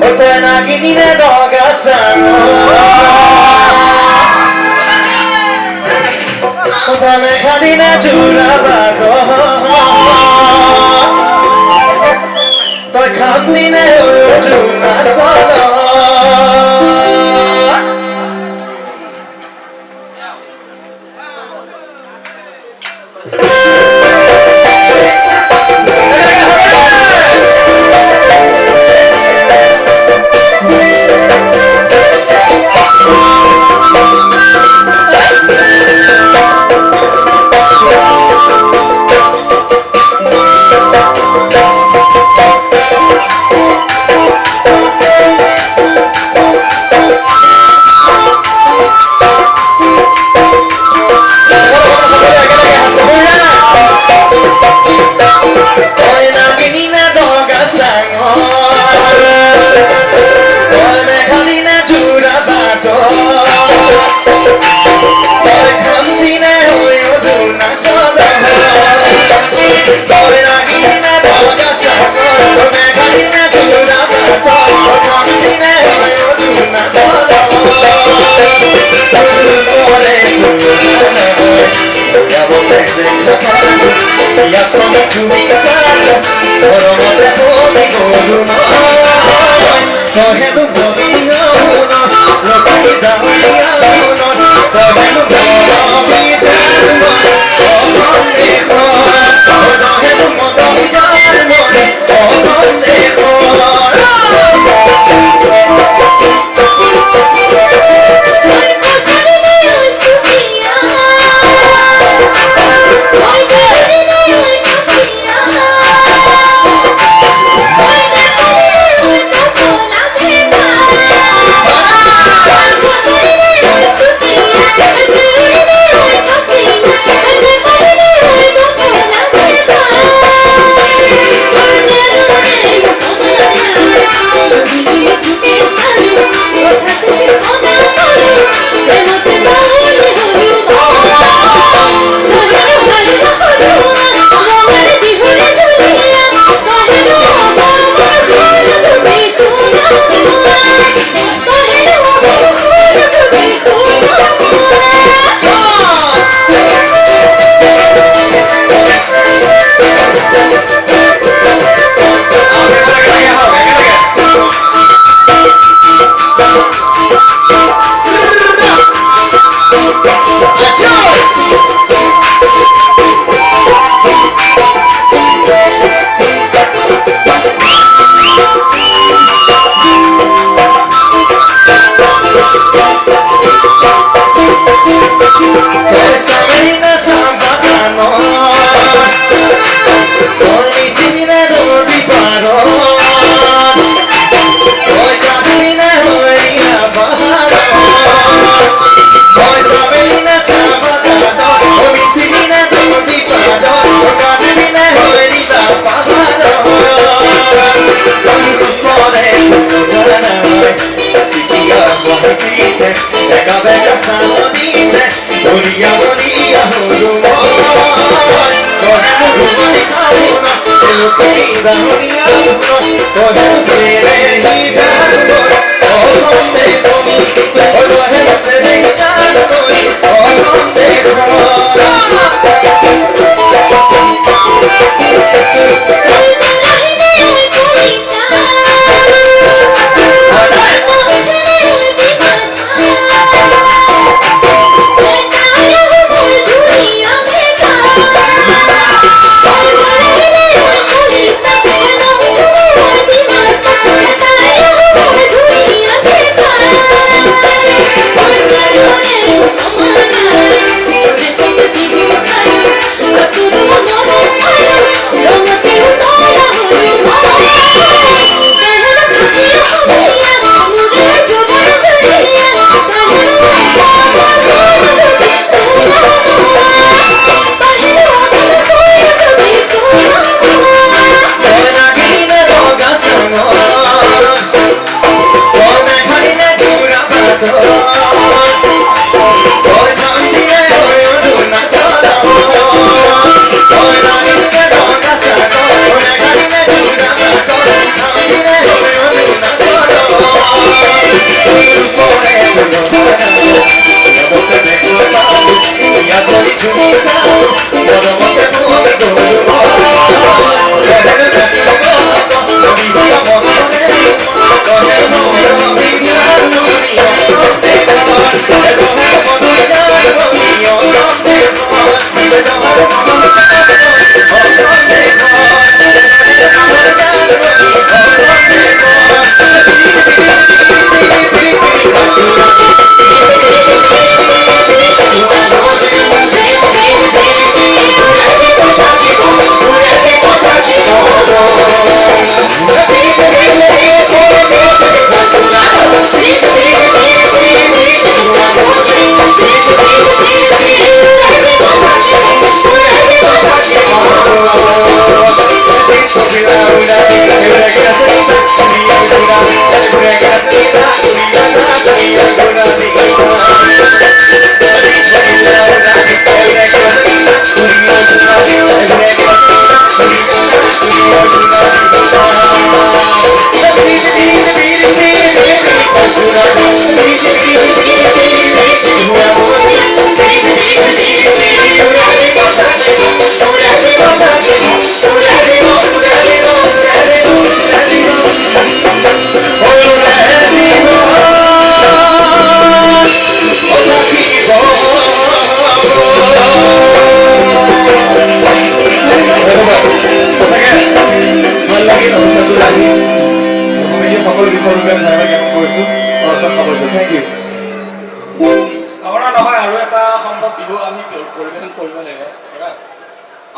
Otanagini doga samo Otame khadina chula bato Toy khamdine oduna solo Ya come tu mi sana, oro mo te poni godu mo. Kohe nu boni no, lo kai da ya no. Kohe nu boni jan mo, o konde ko. Kohe nu boni jan mo, o konde ko.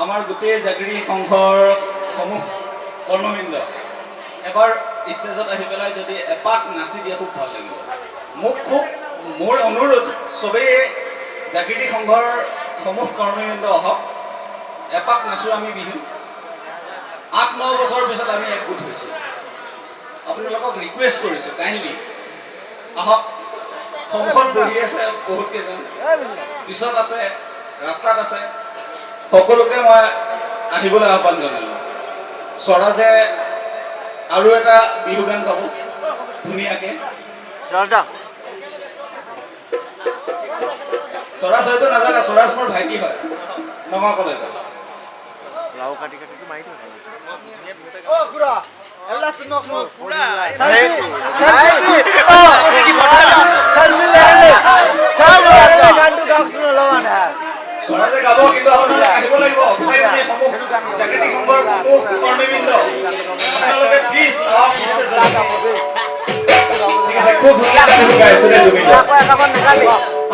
আমাৰ গোটেই জাগিৰি সংঘৰ সমূহ কৰ্মবৃন্দ এবাৰ ষ্টেজত আহি পেলাই যদি এপাক নাচি দিয়ে খুব ভাল লাগিব। মোৰ অনুৰোধ চবেই জাগিৰি সংঘৰ সমূহ কৰ্মবৃন্দ আহক, এপাক নাচো আমি বিহু। 8-9 বছৰ পিছত আমি একগোট হৈছোঁ। আপোনালোকক ৰিকুৱেষ্ট কৰিছোঁ কাইণ্ডলি আহক। সন্মুখত বহি আছে বহুত কেইজন, পিছত আছে, ৰাস্তাত আছে, সকলোকে মই আহিবলৈ আহ্বান জনালোঁ। স্বৰাজে আৰু এটা বিহু গান গাব ধুনীয়াকৈ। স্বৰাজ হয়তো নাজানে, স্বৰাজ মোৰ ভাইটি হয়, নগাঁও কলেজত। স্বৰাজে গাব, কিন্তু আপোনালোকে আহিব লাগিব। জাগৃতি সংঘৰ সমূহ কৰ্মীবৃন্দ আপোনালোকে প্লিজ ঠিক আছে। খুব ধুনীয়া বিহু গাইছো দে তুমি।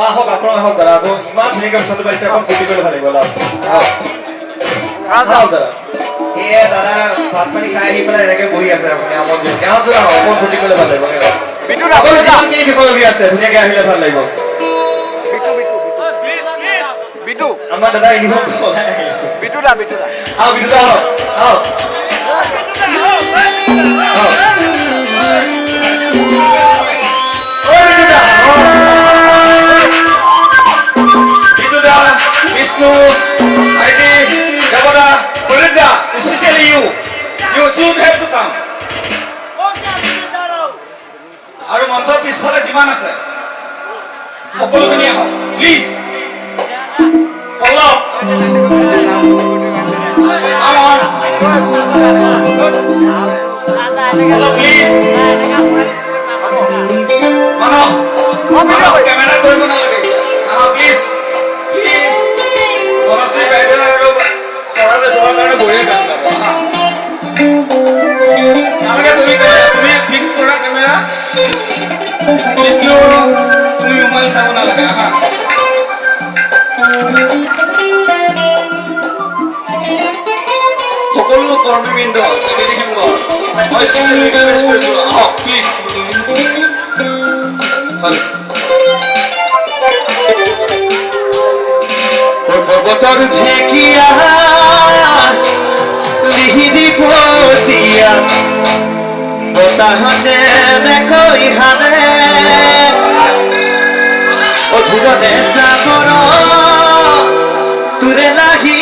আহক আপোনালোক আহক দাদা, আকৌ ইমান ধুনীয়াকৈ অনুষ্ঠানটো পাইছে, এখন ফূৰ্তি কৰিব ভাল লাগিব। লাষ্ট দাদা এয়া দাদা ভাত পানী খাই আহি পেলাই এনেকে বহি আছে, আপুনি আমন্ত্ৰণ অকণ ফূৰ্তি কৰিলে ভাল লাগিব। যিমানখিনি বিষয়ববী আছে ধুনীয়াকৈ আহিলে ভাল লাগিব। আমাৰ দাদা ইউনিফৰ্ম সলাই আহিলে। বিটুদা আহক, বিটুদা আহক, আহক। বিটুদা, বিষ্ণু, আইডি, দেৱদা, প্ৰদীপদা, specially you should have to come. আৰু মঞ্চৰ পিছফালে যিমান আছে সকলোখিনি আহক please. Pallav please. Manas camera কৰিব নালাগে, প্লিজ প্লিজ। বনশ্ৰী বাইদেউ আৰু স্বৰাজে তোমাৰ কাৰণে বঢ়িয়া গান গাব। নালাগে, তুমি ফিক্স কৰা কেমেৰা। বিষ্ণু তুমি মোবাইল চাব নালাগে। সকলো কৰ্মীবৃন্দ মই স্পেচিয়েলি ৰিকুৱেষ্ট কৰিছোঁ, আহক প্লিজ। পৰ্বতৰ ঢেকীয়া লিহিৰি পতিয়া বতাহ যেনেকৈ হালে অধুৰতে চাবৰ